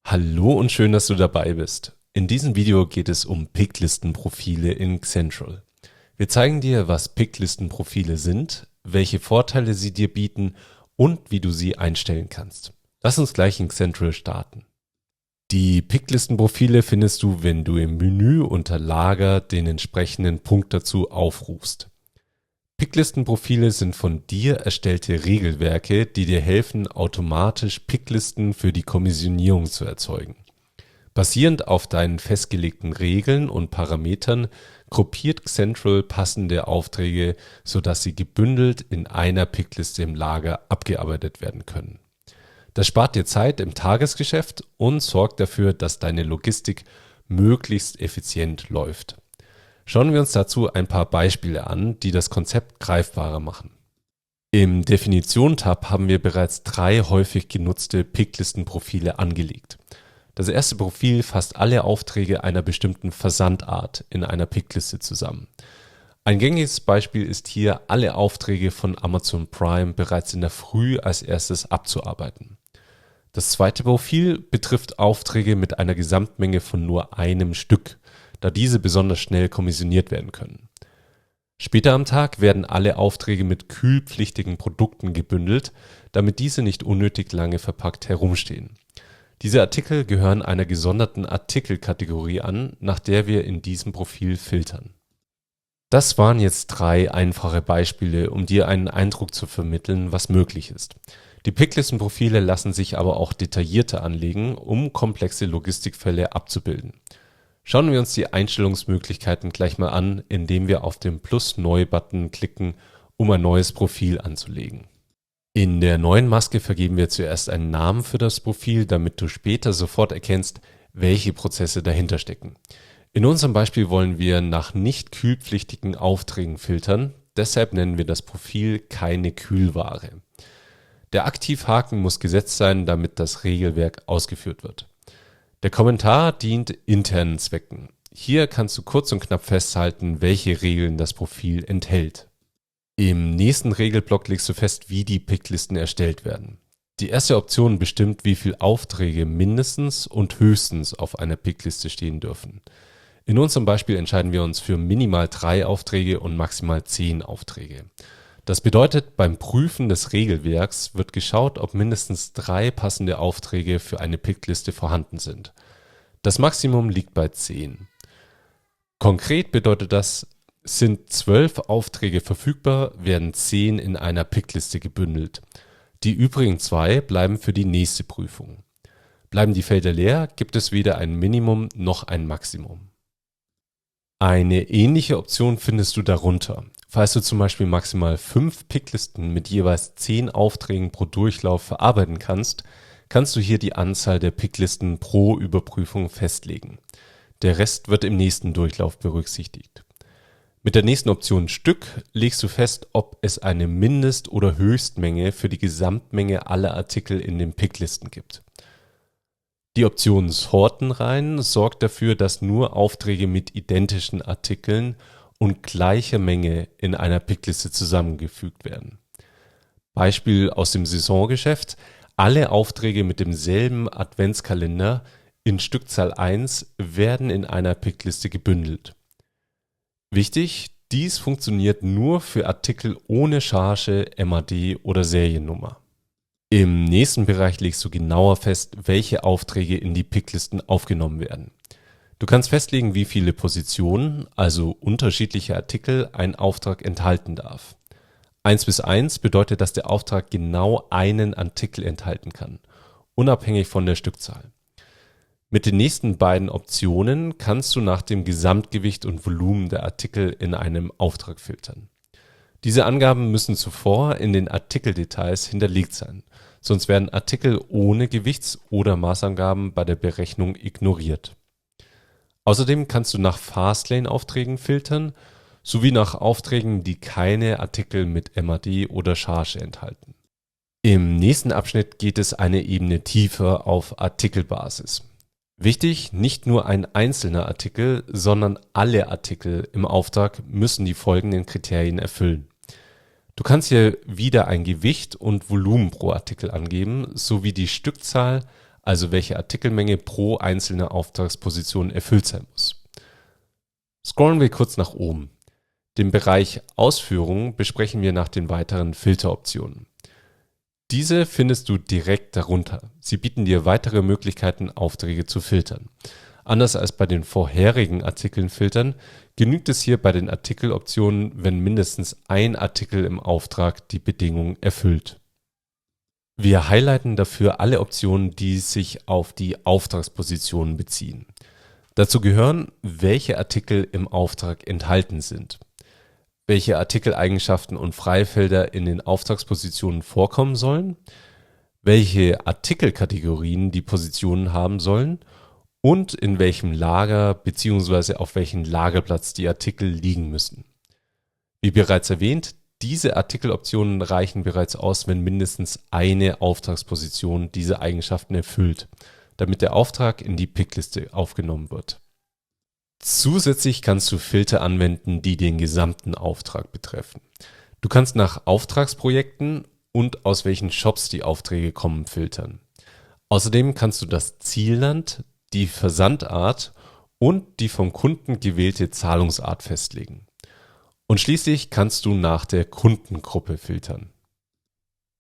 Hallo und schön, dass du dabei bist. In diesem Video geht es um Picklistenprofile in Xentral. Wir zeigen dir, was Picklistenprofile sind, welche Vorteile sie dir bieten und wie du sie einstellen kannst. Lass uns gleich in Xentral starten. Die Picklistenprofile findest du, wenn du im Menü unter Lager den entsprechenden Punkt dazu aufrufst. Picklistenprofile sind von dir erstellte Regelwerke, die dir helfen, automatisch Picklisten für die Kommissionierung zu erzeugen. Basierend auf deinen festgelegten Regeln und Parametern gruppiert Xentral passende Aufträge, sodass sie gebündelt in einer Pickliste im Lager abgearbeitet werden können. Das spart dir Zeit im Tagesgeschäft und sorgt dafür, dass deine Logistik möglichst effizient läuft. Schauen wir uns dazu ein paar Beispiele an, die das Konzept greifbarer machen. Im Definition-Tab haben wir bereits 3 häufig genutzte Picklistenprofile angelegt. Das erste Profil fasst alle Aufträge einer bestimmten Versandart in einer Pickliste zusammen. Ein gängiges Beispiel ist hier, alle Aufträge von Amazon Prime bereits in der Früh als erstes abzuarbeiten. Das zweite Profil betrifft Aufträge mit einer Gesamtmenge von nur einem Stück, da diese besonders schnell kommissioniert werden können. Später am Tag werden alle Aufträge mit kühlpflichtigen Produkten gebündelt, damit diese nicht unnötig lange verpackt herumstehen. Diese Artikel gehören einer gesonderten Artikelkategorie an, nach der wir in diesem Profil filtern. Das waren jetzt 3 einfache Beispiele, um dir einen Eindruck zu vermitteln, was möglich ist. Die Picklistenprofile lassen sich aber auch detaillierter anlegen, um komplexe Logistikfälle abzubilden. Schauen wir uns die Einstellungsmöglichkeiten gleich mal an, indem wir auf den Plus-Neu-Button klicken, um ein neues Profil anzulegen. In der neuen Maske vergeben wir zuerst einen Namen für das Profil, damit du später sofort erkennst, welche Prozesse dahinter stecken. In unserem Beispiel wollen wir nach nicht kühlpflichtigen Aufträgen filtern, deshalb nennen wir das Profil keine Kühlware. Der Aktivhaken muss gesetzt sein, damit das Regelwerk ausgeführt wird. Der Kommentar dient internen Zwecken. Hier kannst du kurz und knapp festhalten, welche Regeln das Profil enthält. Im nächsten Regelblock legst du fest, wie die Picklisten erstellt werden. Die erste Option bestimmt, wie viele Aufträge mindestens und höchstens auf einer Pickliste stehen dürfen. In unserem Beispiel entscheiden wir uns für minimal 3 Aufträge und maximal 10 Aufträge. Das bedeutet, beim Prüfen des Regelwerks wird geschaut, ob mindestens 3 passende Aufträge für eine Pickliste vorhanden sind. Das Maximum liegt bei 10. Konkret bedeutet das, sind 12 Aufträge verfügbar, werden 10 in einer Pickliste gebündelt. Die übrigen 2 bleiben für die nächste Prüfung. Bleiben die Felder leer, gibt es weder ein Minimum noch ein Maximum. Eine ähnliche Option findest du darunter. Falls du zum Beispiel maximal 5 Picklisten mit jeweils 10 Aufträgen pro Durchlauf verarbeiten kannst, kannst du hier die Anzahl der Picklisten pro Überprüfung festlegen. Der Rest wird im nächsten Durchlauf berücksichtigt. Mit der nächsten Option Stück legst du fest, ob es eine Mindest- oder Höchstmenge für die Gesamtmenge aller Artikel in den Picklisten gibt. Die Option Sortenreihen sorgt dafür, dass nur Aufträge mit identischen Artikeln und gleicher Menge in einer Pickliste zusammengefügt werden. Beispiel aus dem Saisongeschäft: Alle Aufträge mit demselben Adventskalender in Stückzahl 1 werden in einer Pickliste gebündelt. Wichtig: Dies funktioniert nur für Artikel ohne Charge, MAD oder Seriennummer. Im nächsten Bereich legst du genauer fest, welche Aufträge in die Picklisten aufgenommen werden. Du kannst festlegen, wie viele Positionen, also unterschiedliche Artikel, ein Auftrag enthalten darf. 1/1 bedeutet, dass der Auftrag genau einen Artikel enthalten kann, unabhängig von der Stückzahl. Mit den nächsten beiden Optionen kannst du nach dem Gesamtgewicht und Volumen der Artikel in einem Auftrag filtern. Diese Angaben müssen zuvor in den Artikeldetails hinterlegt sein, sonst werden Artikel ohne Gewichts- oder Maßangaben bei der Berechnung ignoriert. Außerdem kannst du nach Fastlane-Aufträgen filtern, sowie nach Aufträgen, die keine Artikel mit MAD oder Charge enthalten. Im nächsten Abschnitt geht es eine Ebene tiefer auf Artikelbasis. Wichtig: Nicht nur ein einzelner Artikel, sondern alle Artikel im Auftrag müssen die folgenden Kriterien erfüllen. Du kannst hier wieder ein Gewicht und Volumen pro Artikel angeben, sowie die Stückzahl, also welche Artikelmenge pro einzelne Auftragsposition erfüllt sein muss. Scrollen wir kurz nach oben. Den Bereich Ausführungen besprechen wir nach den weiteren Filteroptionen. Diese findest du direkt darunter. Sie bieten dir weitere Möglichkeiten, Aufträge zu filtern. Anders als bei den vorherigen Artikeln filtern, genügt es hier bei den Artikeloptionen, wenn mindestens ein Artikel im Auftrag die Bedingung erfüllt. Wir highlighten dafür alle Optionen, die sich auf die Auftragspositionen beziehen. Dazu gehören, welche Artikel im Auftrag enthalten sind, welche Artikeleigenschaften und Freifelder in den Auftragspositionen vorkommen sollen, welche Artikelkategorien die Positionen haben sollen und in welchem Lager bzw. auf welchem Lagerplatz die Artikel liegen müssen. Wie bereits erwähnt, diese Artikeloptionen reichen bereits aus, wenn mindestens eine Auftragsposition diese Eigenschaften erfüllt, damit der Auftrag in die Pickliste aufgenommen wird. Zusätzlich kannst du Filter anwenden, die den gesamten Auftrag betreffen. Du kannst nach Auftragsprojekten und aus welchen Shops die Aufträge kommen filtern. Außerdem kannst du das Zielland, die Versandart und die vom Kunden gewählte Zahlungsart festlegen. Und schließlich kannst du nach der Kundengruppe filtern.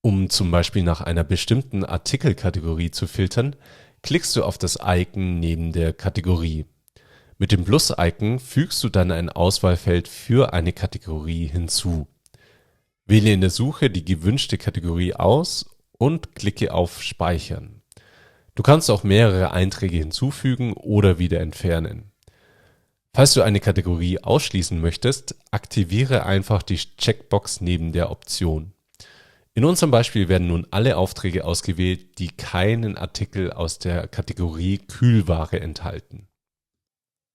Um zum Beispiel nach einer bestimmten Artikelkategorie zu filtern, klickst du auf das Icon neben der Kategorie. Mit dem Plus-Icon fügst du dann ein Auswahlfeld für eine Kategorie hinzu. Wähle in der Suche die gewünschte Kategorie aus und klicke auf Speichern. Du kannst auch mehrere Einträge hinzufügen oder wieder entfernen. Falls du eine Kategorie ausschließen möchtest, aktiviere einfach die Checkbox neben der Option. In unserem Beispiel werden nun alle Aufträge ausgewählt, die keinen Artikel aus der Kategorie Kühlware enthalten.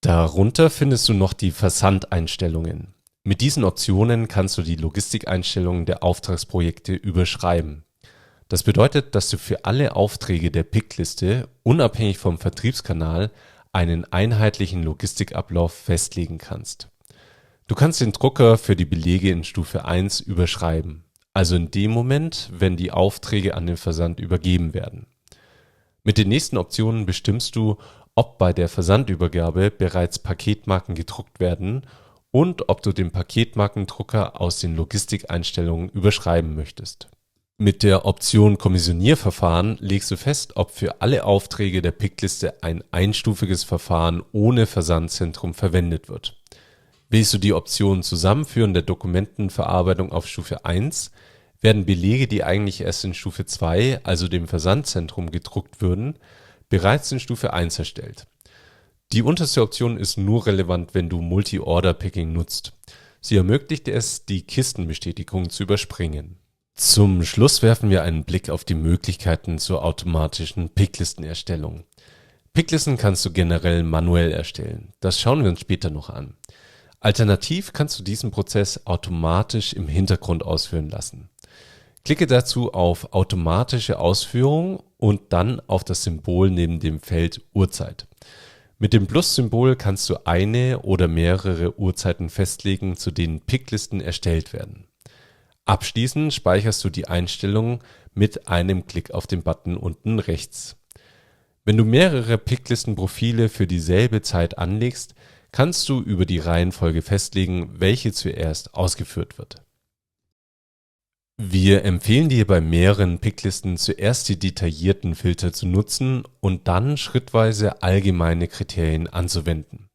Darunter findest du noch die Versandeinstellungen. Mit diesen Optionen kannst du die Logistikeinstellungen der Auftragsprojekte überschreiben. Das bedeutet, dass du für alle Aufträge der Pickliste, unabhängig vom Vertriebskanal, einen einheitlichen Logistikablauf festlegen kannst. Du kannst den Drucker für die Belege in Stufe 1 überschreiben, also in dem Moment, wenn die Aufträge an den Versand übergeben werden. Mit den nächsten Optionen bestimmst du, ob bei der Versandübergabe bereits Paketmarken gedruckt werden und ob du den Paketmarkendrucker aus den Logistikeinstellungen überschreiben möchtest. Mit der Option Kommissionierverfahren legst du fest, ob für alle Aufträge der Pickliste ein einstufiges Verfahren ohne Versandzentrum verwendet wird. Wählst du die Option Zusammenführen der Dokumentenverarbeitung auf Stufe 1, werden Belege, die eigentlich erst in Stufe 2, also dem Versandzentrum, gedruckt würden, bereits in Stufe 1 erstellt. Die unterste Option ist nur relevant, wenn du Multi-Order-Picking nutzt. Sie ermöglicht es, die Kistenbestätigung zu überspringen. Zum Schluss werfen wir einen Blick auf die Möglichkeiten zur automatischen Picklistenerstellung. Picklisten kannst du generell manuell erstellen. Das schauen wir uns später noch an. Alternativ kannst du diesen Prozess automatisch im Hintergrund ausführen lassen. Klicke dazu auf Automatische Ausführung und dann auf das Symbol neben dem Feld Uhrzeit. Mit dem Plus-Symbol kannst du eine oder mehrere Uhrzeiten festlegen, zu denen Picklisten erstellt werden. Abschließend speicherst du die Einstellungen mit einem Klick auf den Button unten rechts. Wenn du mehrere Picklistenprofile für dieselbe Zeit anlegst, kannst du über die Reihenfolge festlegen, welche zuerst ausgeführt wird. Wir empfehlen dir bei mehreren Picklisten zuerst die detaillierten Filter zu nutzen und dann schrittweise allgemeine Kriterien anzuwenden.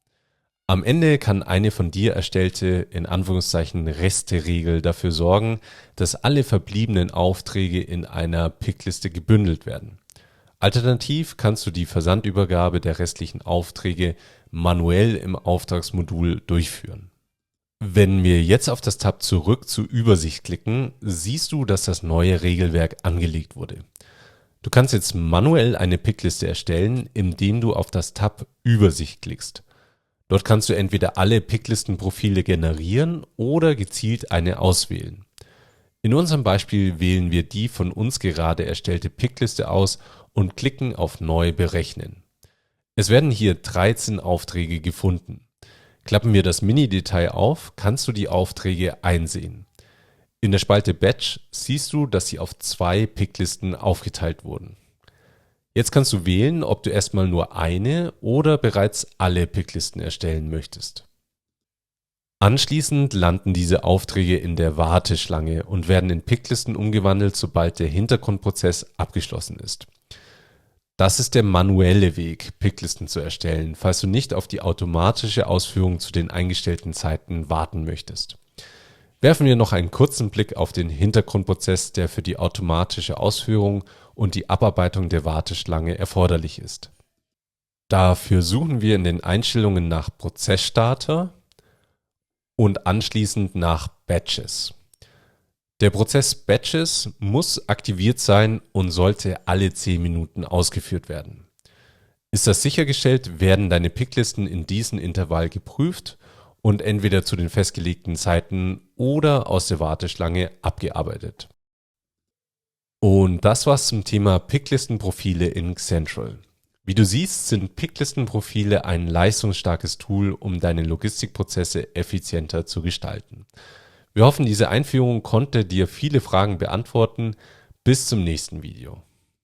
Am Ende kann eine von dir erstellte, in Anführungszeichen Reste-Regel dafür sorgen, dass alle verbliebenen Aufträge in einer Pickliste gebündelt werden. Alternativ kannst du die Versandübergabe der restlichen Aufträge manuell im Auftragsmodul durchführen. Wenn wir jetzt auf das Tab Zurück zur Übersicht klicken, siehst du, dass das neue Regelwerk angelegt wurde. Du kannst jetzt manuell eine Pickliste erstellen, indem du auf das Tab Übersicht klickst. Dort kannst du entweder alle Picklistenprofile generieren oder gezielt eine auswählen. In unserem Beispiel wählen wir die von uns gerade erstellte Pickliste aus und klicken auf Neu berechnen. Es werden hier 13 Aufträge gefunden. Klappen wir das Mini-Detail auf, kannst du die Aufträge einsehen. In der Spalte Batch siehst du, dass sie auf 2 Picklisten aufgeteilt wurden. Jetzt kannst du wählen, ob du erstmal nur eine oder bereits alle Picklisten erstellen möchtest. Anschließend landen diese Aufträge in der Warteschlange und werden in Picklisten umgewandelt, sobald der Hintergrundprozess abgeschlossen ist. Das ist der manuelle Weg, Picklisten zu erstellen, falls du nicht auf die automatische Ausführung zu den eingestellten Zeiten warten möchtest. Werfen wir noch einen kurzen Blick auf den Hintergrundprozess, der für die automatische Ausführung und die Abarbeitung der Warteschlange erforderlich ist. Dafür suchen wir in den Einstellungen nach Prozessstarter und anschließend nach Batches. Der Prozess Batches muss aktiviert sein und sollte alle 10 Minuten ausgeführt werden. Ist das sichergestellt, werden deine Picklisten in diesem Intervall geprüft und entweder zu den festgelegten Zeiten oder aus der Warteschlange abgearbeitet. Und das war's zum Thema Picklistenprofile in Xentral. Wie du siehst, sind Picklistenprofile ein leistungsstarkes Tool, um deine Logistikprozesse effizienter zu gestalten. Wir hoffen, diese Einführung konnte dir viele Fragen beantworten. Bis zum nächsten Video.